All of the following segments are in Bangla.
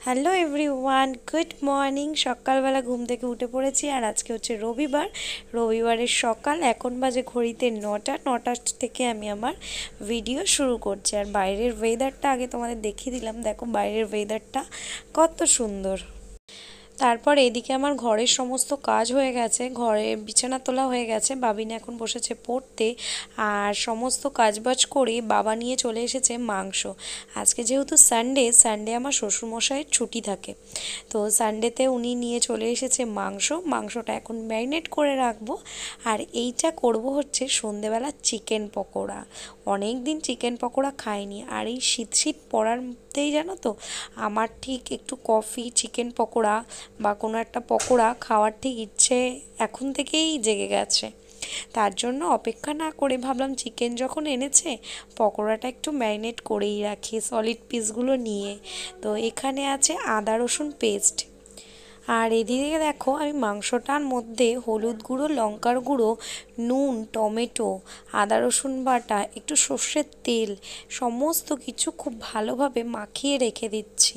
Hello everyone, good morning. সকালবেলা ঘুম থেকে উঠে পড়েছি আর আজকে হচ্ছে রবিবারের সকাল। এখন বাজে ঘড়িতে 9টা থেকে আমি আমার ভিডিও শুরু করছি। আর বাইরের ওয়েদারটা আগে তোমাদের দেখিয়ে দিলাম। দেখো বাইরের ওয়েদারটা কত সুন্দর। তারপর এদিকে আমার ঘরের সমস্ত কাজ হয়ে গেছে, ঘরের বিছানা তোলা হয়ে গেছে, বাবিন এখন বসেছে পড়তে। আর সমস্ত কাজবাজ করে বাবা নিয়ে চলে এসেছে মাংস। আজকে যেহেতু সানডে আমার শ্বশুরমশাইয়ের ছুটি থাকে, তো সানডেতে উনি নিয়ে চলে এসেছে মাংসটা এখন ম্যারিনেট করে রাখবো। আর এইটা করব হচ্ছে সন্ধেবেলা চিকেন পকোড়া। অনেক দিন চিকেন পকোড়া খাইনি, আর এই শীত পড়াতেই জানো তো আমার ঠিক একটু কফি, চিকেন পকোড়া বা কোনো একটা পকোড়া খাওয়ার ঠিক ইচ্ছে এখন থেকেই জেগে গেছে। তার জন্য অপেক্ষা না করে ভাবলাম চিকেন যখন এনেছে পকোড়াটা একটু ম্যারিনেট করেই রাখি সলিড পিসগুলো নিয়ে। তো এখানে আছে আদা রসুন পেস্ট। আর এদিকে দেখো আমি মাংসটার মধ্যে হলুদ গুঁড়ো, লঙ্কার গুঁড়ো, নুন, টমেটো, আদা রসুন বাটা, একটু সর্ষের তেল সমস্ত কিছু খুব ভালোভাবে মাখিয়ে রেখে দিচ্ছি।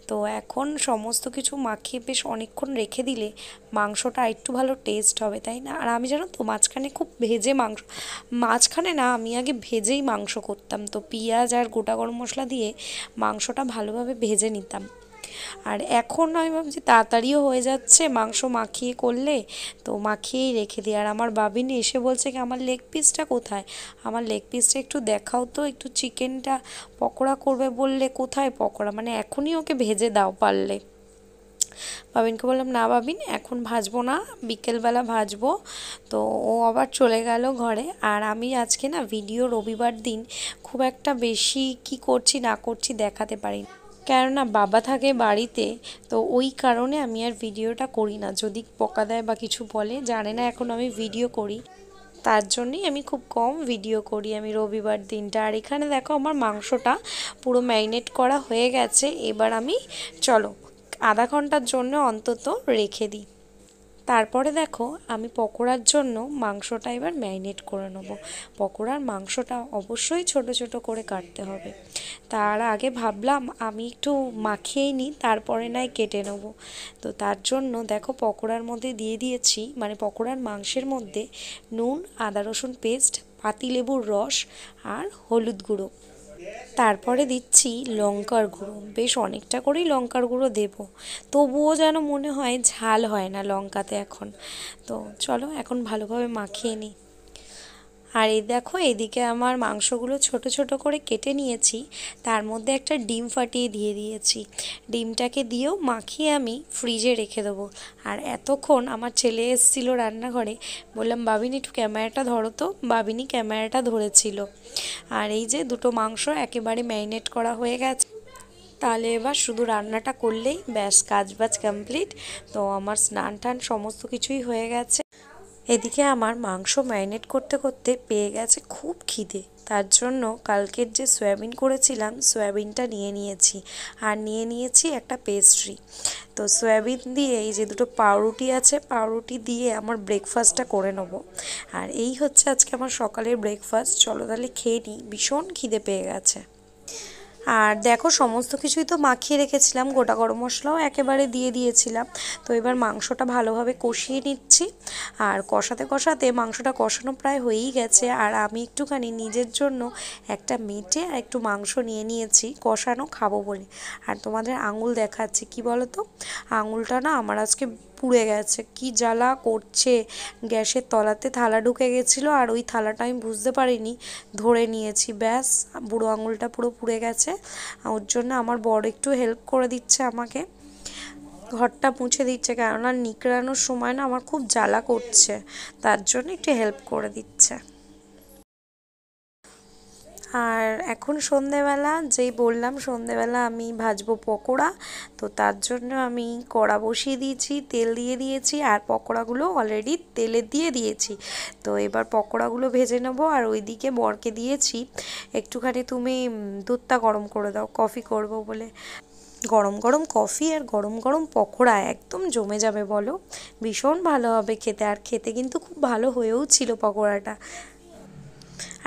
তো এখন সমস্ত কিছু মাখিয়ে বেশ অনেকক্ষণ রেখে দিলে মাংসটা একটু ভালো টেস্ট হবে, তাই না? আর আমি জানো তো মাঝখানে খুব ভেজে মাঝখানে না, আমি আগে ভেজেই মাংস করতাম। তো পেঁয়াজ আর গোটা গরম মশলা দিয়ে মাংসটা ভালোভাবে ভেজে নিতাম। আর এখন আমি ভাবছি তাড়াতাড়িও হয়ে যাচ্ছে মাংস মাখিয়ে করলে, তো মাখিয়েই রেখে দিই। আর আমার বাবিনী এসে বলছে কি আমার লেগ পিসটা কোথায়, আমার লেগ পিসটা একটু দেখাও তো, একটু চিকেনটা পকোড়া করবে বললে কোথায় পকোড়া, মানে এখনই ওকে ভেজে দাও পারলে। বাবিনকে বললাম না বাবিন এখন ভাজবো না, বিকেলবেলা ভাজবো। তো ও আবার চলে গেল ঘরে। আর আমি আজকে না ভিডিও রবিবার দিন খুব একটা বেশি কি করছি না করছি দেখাতে পারি না, কেননা বাবা থাকে বাড়িতে। তো ওই কারণে আমি আর ভিডিওটা করি না, যদি বকা দেয় বা কিছু বলে, জানে না এখন আমি ভিডিও করি, তার জন্যই আমি খুব কম ভিডিও করি আমি রবিবার দিনটা। আর এখানে দেখো আমার মাংসটা পুরো ম্যারিনেট করা হয়ে গেছে। এবার আমি চলো আধা ঘন্টার জন্য অন্তত রেখে দিই। তারপরে দেখো আমি পকোড়ার জন্য মাংসটা এবার ম্যারিনেট করে নেব। পকোড়ার মাংসটা অবশ্যই ছোট ছোট করে কাটতে হবে। তার আগে ভাবলাম আমি একটু মাখিয়েই নিই, তারপরে নয় কেটে নেব। তো তার জন্য দেখো পকোড়ার মধ্যে দিয়ে দিয়েছি, মানে পকোড়ার মাংসের মধ্যে নুন, আদা রসুন পেস্ট, পাতিলেবুর রস আর হলুদ গুঁড়ো। তারপরে দিচ্ছি লঙ্কার গুঁড়ো, বেশ অনেকটা করেই লঙ্কার গুঁড়ো দেব, তবুও যেন মনে হয় ঝাল হয় না লঙ্কাতে এখন। তো চলো এখন ভালোভাবে মাখিয়ে নিই। আর এই দেখো এদিকে আমার মাংসগুলো ছোট ছোট করে কেটে নিয়েছি, তার মধ্যে একটা ডিম ফাটিয়ে দিয়ে দিয়েছি। ডিমটাকে দিয়েও মাখিয়ে আমি ফ্রিজে রেখে দেবো। আর এতক্ষণ আমার ছেলে এসেছিলো রান্নাঘরে, বললাম বাবিনি একটু ক্যামেরাটা ধরো তো, বাবিনি ক্যামেরাটা ধরেছিল। আর এই যে দুটো মাংস একেবারে ম্যারিনেট করা হয়ে গেছে, তাহলে এবার শুধু রান্নাটা করলেই ব্যাস কাজবাজ কমপ্লিট। তো আমার স্নান টান সমস্ত কিছুই হয়ে গেছে। এদিকে আমার মাংস ম্যারিনেট করতে করতে পেয়ে গেছে খুব খিদে, তার জন্য কালকের যে সয়াবিন করেছিলাম সয়াবিনটা নিয়ে নিয়েছি। আর নিয়ে নিয়েছি একটা পেস্ট্রি। তো সয়াবিন দিয়ে এই যে দুটো পাউরুটি আছে, পাউরুটি দিয়ে আমার ব্রেকফাস্টটা করে নেবো। আর এই হচ্ছে আজকে আমার সকালের ব্রেকফাস্ট। চলো তাহলে খেয়ে নিই, ভীষণ খিদে পেয়ে গেছে। আর দেখো সমস্ত কিছুই তো মাখিয়ে রেখেছিলাম, গোটা গরম মশলাও একেবারে দিয়ে দিয়েছিলাম। তো এবার মাংসটা ভালোভাবে কষিয়ে নিচ্ছি। আর কষাতে কষাতে মাংসটা কষানো প্রায় হয়েই গেছে। আর আমি একটুখানি নিজের জন্য একটা মেটে আর একটু মাংস নিয়ে নিয়েছি কষানো খাবো বলে। আর তোমাদের আঙুল দেখাচ্ছি, কি বলো তো, আঙুলটা না আমার আজকে পুড়ে গেছে, কি জ্বালা করছে। গ্যাসের তলাতে থালা ঢুকে গেছিলো, আর ওই থালাটা আমি বুঝতে পারিনি, ধরে নিয়েছি, ব্যাস বুড়ো আঙুলটা পুরো পুড়ে গেছে। ওর জন্য আমার বর একটু হেল্প করে দিচ্ছে আমাকে, ঘরটা মুছে দিচ্ছে, কেননা নিকড়ানোর সময় না আমার খুব জ্বালা করছে, তার জন্য একটু হেল্প করে দিচ্ছে। আর এখন সন্ধেবেলা, যেই বললাম সন্ধেবেলা আমি ভাজবো পকোড়া, তো তার জন্য আমি কড়া বসিয়ে দিয়েছি, তেল দিয়ে দিয়েছি, আর পকোড়াগুলো অলরেডি তেলে দিয়ে দিয়েছি। তো এবার পকোড়াগুলো ভেজে নেবো। আর ওইদিকে বরকে দিয়েছি একটুখানি তুমি দুধটা গরম করে দাও, কফি করব বলে। গরম গরম কফি আর গরম গরম পকোড়া একদম জমে যাবে বলো, ভীষণ ভালো হবে খেতে। আর খেতে কিন্তু খুব ভালো হয়েও ছিল পকোড়াটা।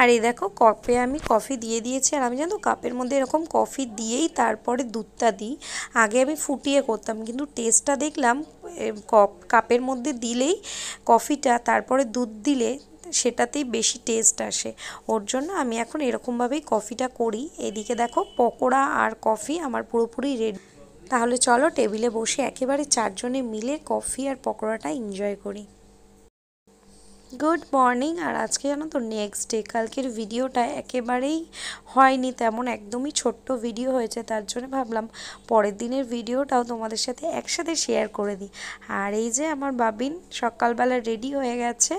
আর এই দেখো কাপে আমি কফি দিয়ে দিয়েছি। আর আমি জানো কাপের মধ্যে এরকম কফি দিয়েই তারপরে দুধটা দিই। আগে আমি ফুটিয়ে করতাম, কিন্তু টেস্টটা দেখলাম কাপের মধ্যে দিলেই কফিটা তারপরে দুধ দিলে সেটাতেই বেশি টেস্ট আসে। ওর জন্য আমি এখন এরকমভাবেই কফিটা করি। এদিকে দেখো পকোড়া আর কফি আমার পুরোপুরি রেডি। তাহলে চলো টেবিলে বসে একেবারে চারজনে মিলে কফি আর পকোড়াটা এনজয় করি। Good morning. আর আজকে জানো তো নেক্সট ডে, কালকের ভিডিওটা একেবারেই হয়নি তেমন, একদমই ছোট্ট ভিডিও হয়েছে। তার জন্য ভাবলাম পরের দিনের ভিডিওটাও তোমাদের সাথে একসাথে শেয়ার করে দিই। আর এই যে আমার বাবিন সকালবেলা রেডি হয়ে গেছে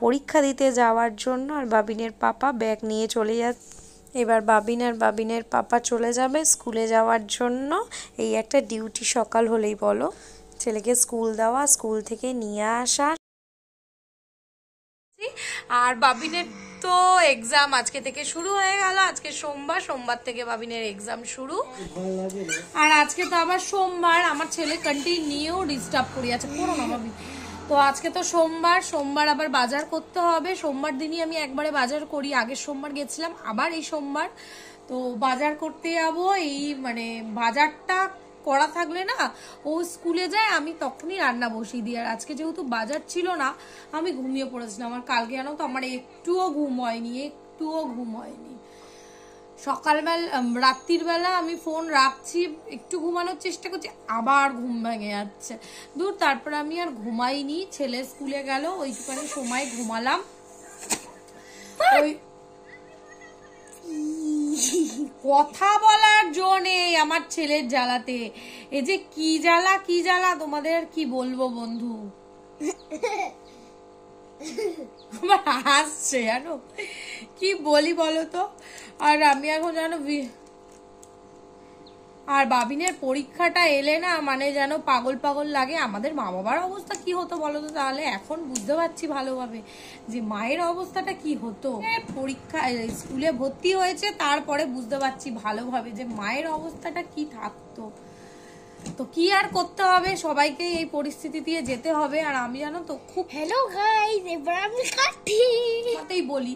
পরীক্ষা দিতে যাওয়ার জন্য। আর বাবিনের পাপা ব্যাগ নিয়ে চলে যাচ্ছে। এবার বাবিন আর বাবিনের পাপা চলে যাবে স্কুলে যাওয়ার জন্য। এই একটা ডিউটি সকাল হলেই বলো, ছেলেকে স্কুল দেওয়া, স্কুল থেকে নিয়ে আসা। আর বাবিনের তো এক্সাম আজকে থেকে শুরু হয়ে গেল। আজকে সোমবার, সোমবার থেকে বাবিনের এক্সাম শুরু। আর আজকে তো আবার সোমবার, আমার ছেলে কন্টিনিউ ডিস্টার্ব করি আছে, করো না বাবি। তো আজকে তো সোমবার, সোমবার আবার বাজার করতে হবে। সোমবার দিনই আমি একবারে বাজার করি, আগের সোমবার গেছিলাম, আবার এই সোমবার তো বাজার করতে যাবো। এই মানে বাজারটা করা থাকলে না, ও স্কুলে যায়, আমি তখনই রান্না বসিয়ে দিই। আর আজকে যেহেতু বাজার ছিল না, আমি ঘুমিয়ে পড়েছিলাম। আর কালকে জানো তো আমার একটুও ঘুম হয়নি। সকালবেলা রাত্রির বেলা আমি ফোন রাখছি, একটু ঘুমানোর চেষ্টা করছি, আবার ঘুম ভেঙে যাচ্ছে। দূর, তারপর আমি আর ঘুমাইনি। ছেলে স্কুলে গেল, ওইটুখানি সময় ঘুমালাম। ওই কথা বলার জো নেই আমার ছেলের জ্বালাতে। এই যে কি জ্বালা তোমাদের আর কি বলবো বন্ধু। আমার হাসছে জানো, কি বলি বলো তো। আর আমি এখন জানো, আর বাবিনের পরীক্ষাটা এলে না মানে যেন পাগল পাগল লাগে। আমাদের মা বাবার অবস্থা কি হতো বলো তো, তাহলে এখন বুঝতে পারছি ভালোভাবে যে মায়ের অবস্থাটা কি হতো। পরীক্ষা স্কুলে ভর্তি হয়েছে, তারপরে বুঝতে পারছি ভালোভাবে যে মায়ের অবস্থাটা কি থাকতো। তো কি আর করতে হবে, সবাইকে এই পরিস্থিতি দিয়ে যেতে হবে। আর আমি জানো তো খুব হ্যালো গাইস, এবার আমি কথাই বলি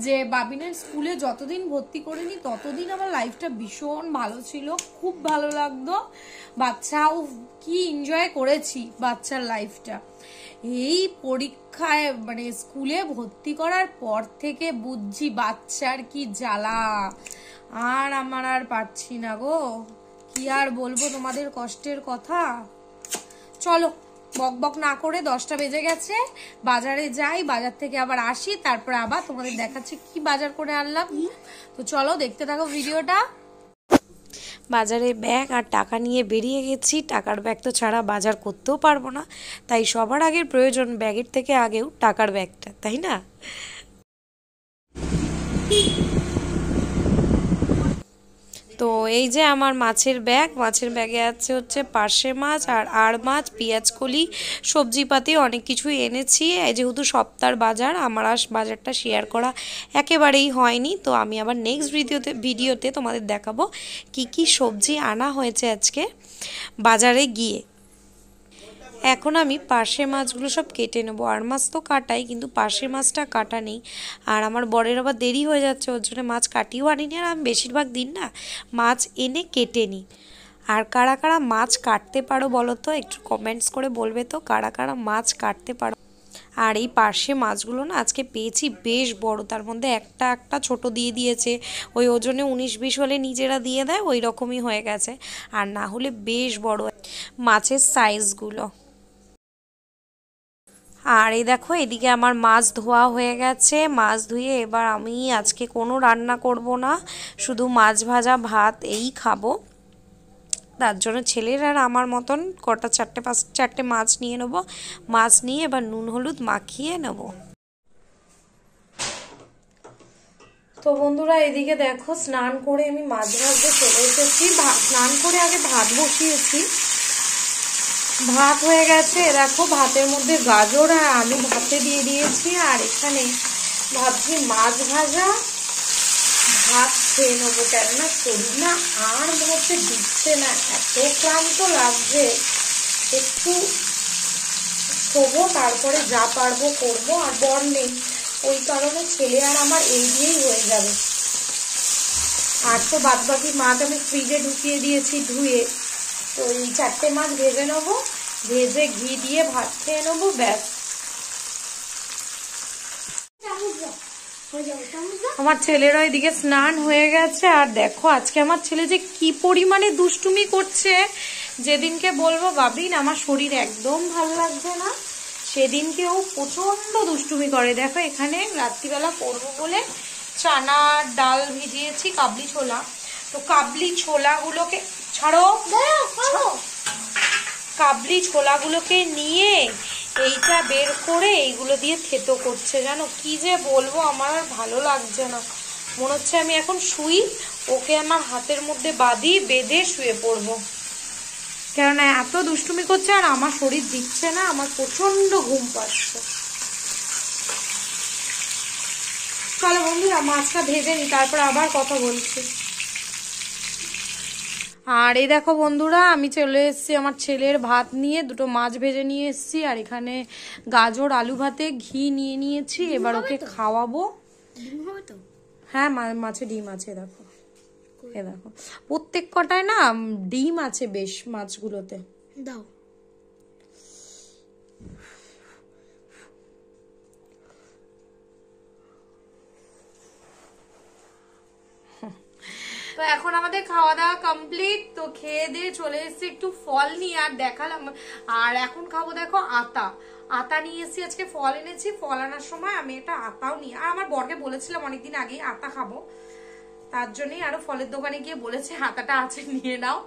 যে বাবিনের স্কুলে যতদিন ভর্তি করিনি ততদিন আমার লাইফটা ভীষণ ভালো ছিল, খুব ভালো লাগতো। বাচ্চাও কি এনজয় করেছি বাচ্চার লাইফটা। এই পরীক্ষায় মানে স্কুলে ভর্তি করার পর থেকে বুঝছি বাচ্চার কি জ্বালা। আর আমার আর পারছি না গো, কি আর বলবো তোমাদের কষ্টের কথা। চলো বক বক না করে, 10টা বেজে গেছে, বাজারে যাই, বাজার থেকে আবার আসি, তারপরে আবার তোমাদের দেখাচ্ছি কি বাজার করে আনলাম। তো চলো দেখতে থাকো ভিডিওটা। বাজারে ব্যাগ আর টাকা নিয়ে বেরিয়ে গেছি। টাকার ব্যাগ তো ছাড়া বাজার করতেও পারবো না, তাই সবার আগের প্রয়োজন ব্যাগের থেকে আগেও টাকার ব্যাগটা, তাই না? তো এই যে আমার মাছের ব্যাগ, মাছের ব্যাগে আছে হচ্ছে পার্শে মাছ আর আড় মাছ, পেঁয়াজকলি, সবজিপাতি অনেক কিছুই এনেছি। যেহেতু সপ্তাহের বাজার, আমার আর বাজারটা শেয়ার করা একেবারেই হয়নি। তো আমি আবার নেক্সট ভিডিওতে তোমাদের দেখাবো কি কি সবজি আনা হয়েছে আজকে বাজারে গিয়ে। এখন আমি পার্শে মাছগুলো সব কেটে নেবো। আর মাছ তো কাটাই, কিন্তু পার্শে মাছটা কাটা নেই। আর আমার বরের আবার দেরি হয়ে যাচ্ছে, ওর জন্য মাছ কাটিও আনিনি। আর আমি বেশিরভাগ দিন না মাছ এনে কেটে নিই। আর কারা কারা মাছ কাটতে পারো বলো তো, একটু কমেন্টস করে বলবে তো কারা কারা মাছ কাটতে পারো। আর এই পার্শে মাছগুলো না আজকে পেয়েছি বেশ বড়, তার মধ্যে একটা একটা ছোট দিয়ে দিয়েছে। ওই ওজনে 19-20 হলে নিজেরা দিয়ে দেয়, ওই রকমই হয়ে গেছে। আর না হলে বেশ বড় মাছের সাইজগুলো। আর এই দেখো এদিকে আমার মাছ ধোয়া হয়ে গেছে। মাছ ধুয়ে এবার আমি আজকে কোনো রান্না করব না, শুধু মাছ ভাজা ভাত এই খাবো। তার জন্য ছেলের আর আমার মতন কটা 4-5 মাছ নিয়ে নেব। মাছ নিয়ে এবার নুন হলুদ মাখিয়ে নেব। তো বন্ধুরা এদিকে দেখো স্নান করে আমি মাছ ভাজতে চলে এসেছি। স্নান করে আগে ভাত বসিয়েছি, ভাত হয়ে গেছে। দেখো ভাতের মধ্যে গাজর আর আলু ভাতে দিয়ে দিয়েছি। আর এখানে ভাবছি মাছ ভাজা ভাত খেয়ে নেবো, কেননা শরীর না আর মনে হচ্ছে দিচ্ছে না, এত ক্লান্ত লাগছে। একটু শোবো, তারপরে যা পারবো করবো। আর বর নেই, ওই কারণে ছেলে আর আমার এই দিয়েই হয়ে যাবে। আর তো বাদ বাকি মাছ আমি ফ্রিজে ঢুকিয়ে দিয়েছি ধুয়ে। তো এই 4টে মাছ ভেজে নেবো, ভেজে ঘি দিয়ে ভাত খেয়ে নেবো, ব্যাস। আমার ছেলের ওইদিকে স্নান হয়ে গেছে। আর দেখো আজকে আমার ছেলে যে কি পরিমাণে দুষ্টুমি করছে, যেদিনকে বলবো বাবিন আমার শরীর একদম ভালো লাগছে না, সেদিনকে ও প্রচন্ড দুষ্টুমি করে। দেখো এখানে রাত্রিবেলা করবো বলে চানার ডাল ভিজিয়েছি, কাবলি ছোলা। তো কাবলি ছোলাগুলোকে ছাড়ো, কাবলি ছোলাগুলোকে নিয়ে এইটা বের করে এইগুলো দিয়ে থেতো করছে। জানো কি যে বলবো, আমার আর ভালো লাগছে না, মনে হচ্ছে আমি এখন শুই, ওকে আমার হাতের মধ্যে বেঁধে শুয়ে পড়বো, কেননা এত দুষ্টুমি করছে আর আমার শরীর দিচ্ছে না, আমার প্রচন্ড ঘুম পাচ্ছে। চলো বন্ধুরা মাছটা ভেজে নি, তারপর আবার কথা বলছি। আর এই দেখো বন্ধুরা, আমি চলে এসেছি আমার ছেলের ভাত নিয়ে, দুটো মাছ ভেজে নিয়ে এসেছি। আর এখানে গাজর আলু ভাতে ঘি নিয়ে নিয়েছি, এবার ওকে খাওয়াবো। হ্যাঁ মাছে ডিম আছে, দেখো এ দেখো প্রত্যেক কটায় না ডিম আছে বেশ মাছগুলোতে। দাও। তো এখন আমাদের খাওয়া দাওয়া কমপ্লিট। তো খেয়ে দিয়ে চলে এসেছি একটু ফল নিয়ে, আর দেখালাম। আর এখন খাবো দেখো আতা নিয়ে এসেছি, আজকে ফল এনেছি। ফল আনার সময় আমি এটা আতাও নিয়ে, আর আমার বরকে বলেছিলাম অনেকদিন আগেই আতা খাবো, তার জন্যই আরো ফলের দোকানে গিয়ে বলেছে আতাটা আছে নিয়ে নাও।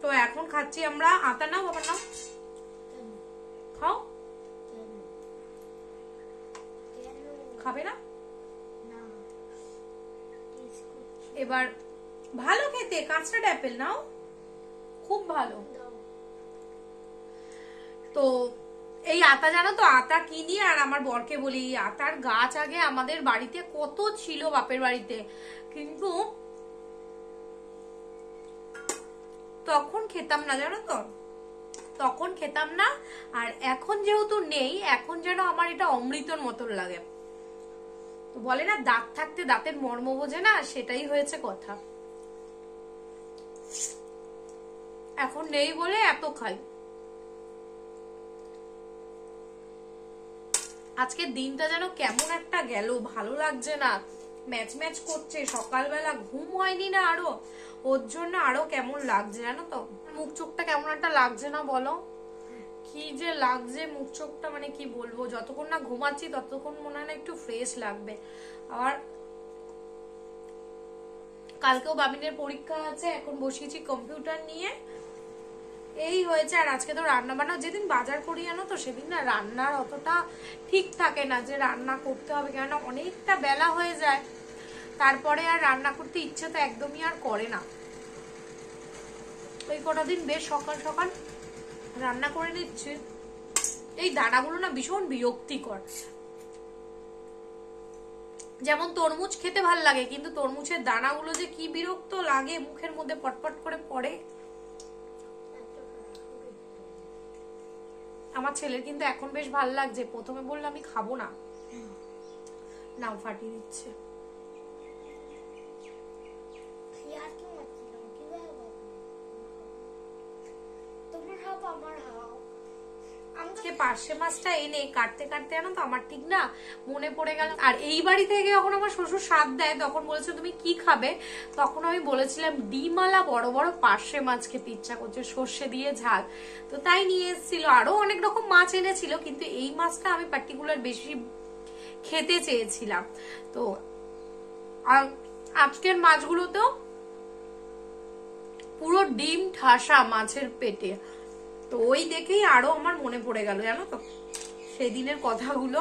তো এখন খাচ্ছি আমরা আতা। নাও বাবা নাও, খাও। খাবে না? এবার ভালো খেতে, কাঁচটা অ্যাপেল নাও, খুব ভালো। তো এই আতা জানো তো, আতা কিনি আর আমার বরকে বলি, আতার গাছ আগে আমাদের বাড়িতে কত ছিল বাপের বাড়িতে, কিন্তু তখন খেতাম না, জানো তো, তখন খেতাম না। আর এখন যেহেতু নেই, এখন যেন আমার এটা অমৃতর মতন লাগে। তো বলে না দাঁত থাকতে দাঁতের মর্ম বোঝে না, সেটাই হয়েছে কথা। এখন নেই বলে এত খাই। আজকের দিনটা যেন কেমন একটা গেল, ভালো লাগছে না, ম্যাচ ম্যাচ করছে। সকালবেলা ঘুম হয়নি না আরো, ওর জন্য আরো কেমন লাগছে জানো তো। মুখ চোখটা কেমন একটা লাগছে না বলো, কি যে লাগছে মুখ চোখটা, মানে কি বলবো। যতক্ষণ না ঘুমাচ্ছি ততক্ষণ মনে হয় না একটু ফ্রেশ লাগবে। আর কালকেও বাবিনের পরীক্ষা আছে, এখন বসিয়েছি কম্পিউটার নিয়ে, এই হয়েছে। আর আজকে তো রান্না বান্না, যেদিন বাজার করি জানো তো সেদিন না রান্নার অতটা ঠিক থাকে না যে রান্না করতে হবে, কেননা অনেকটা বেলা হয়ে যায়, তারপরে আর রান্না করতে ইচ্ছে তো একদমই আর করে না। ওই কটা দিন বেশ সকাল সকাল রান্না করে নিচ্ছে। এই দানাগুলো না ভীষণ বিরক্তিকর। যেমন তরমুজ খেতে ভাল লাগে, কিন্তু তরমুজের দানাগুলো যে কি বিরক্ত লাগে, মুখের মধ্যে পটপট করে পড়ে। আমার ছেলের কিন্তু এখন বেশ ভাল লাগছে, প্রথমে বললো আমি খাবো না, নাও ফাটিয়ে দিচ্ছে। আজকে পার্শে মাছটা এনে কাটতে কাটতে জানো তো আমার ঠিক না মনে পড়ে গেল। আর এই বাড়ি থেকে যখন আমার শ্বশুর স্বাদ দেয় তখন বলেছে তুমি কি খাবে, তখন আমি বলেছিলাম ডিমালা বড় বড় পার্শে মাছ খেতে ইচ্ছা করছে, সর্ষে দিয়ে ঝাল। তো তাই নিয়ে এসেছিল, আরো অনেক রকম মাছ এনেছিল, কিন্তু এই মাছটা আমি পার্টিকুলার বেশি খেতে চেয়েছিলাম। তো আজকের মাছগুলোতেও পুরো ডিম ঠাসা মাছের পেটে। তো ওই দেখেই আরো আমার মনে পড়ে গেল জানো তো সেদিনের কথাগুলো।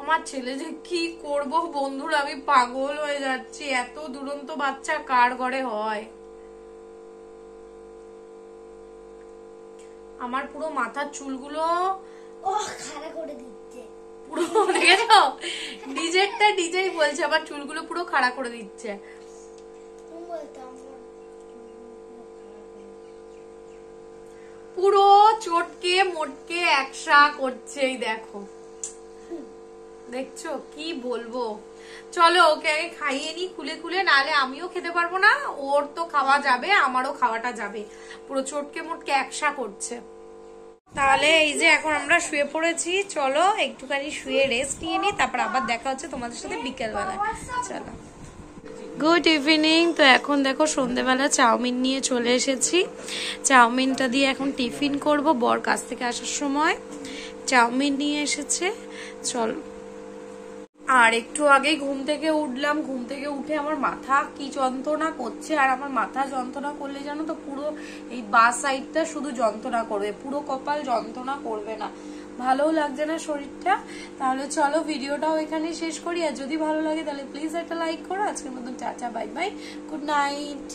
আমার ছেলে যে কি করব বন্ধুরা, আমি পাগল হয়ে যাচ্ছি। এত দুরন্ত বাচ্চা কার ঘরে হয়। আমার পুরো মাথার চুলগুলো খাড়া করে দিচ্ছে, পুরো দেখেছো নিজেরটা নিজেই বলছে, আবার চুলগুলো পুরো খাড়া করে দিচ্ছে। পুরো চটকে মোটকে একসা করছে, এই দেখো দেখছো, কি বলবো। চলো ওকে আগে খাইয়ে নি খুলে খুলে, নালে আমিও খেতে পারবো না, ওর তো খাওয়া যাবে আমারও খাওয়াটা যাবে। পুরো চটকে মোটকে একসা করছে। তাহলে এই যে এখন আমরা শুয়ে পড়েছি, চলো একটুখানি শুয়ে রেস্ট নিয়ে নি, তারপর আবার দেখা হচ্ছে তোমাদের সাথে বিকেল বেলায়। চলো, গুড ইভিনিং। তো এখন দেখো সন্ধ্যেবেলা চাউমিন নিয়ে চলে এসেছি, চাউমিনটা দিয়ে এখন টিফিন করব। বর কাছ থেকে আসার সময় চাউমিন নিয়ে এসেছে। চলো, আর একটু আগেই ঘুম থেকে উঠলাম, ঘুম থেকে উঠে আমার মাথা কি যন্ত্রণা করছে। আর আমার মাথা যন্ত্রণা করলে জানো তো পুরো এই বাঁ সাইডটা শুধু যন্ত্রণা করবে, পুরো কপাল যন্ত্রণা করবে না, ভালোও লাগছে না শরীরটা। তাহলে চলো ভিডিওটাও এখানে শেষ করি, আর যদি ভালো লাগে তাহলে প্লিজ একটা লাইক করো। আজকের মতন tata, bye bye, good night.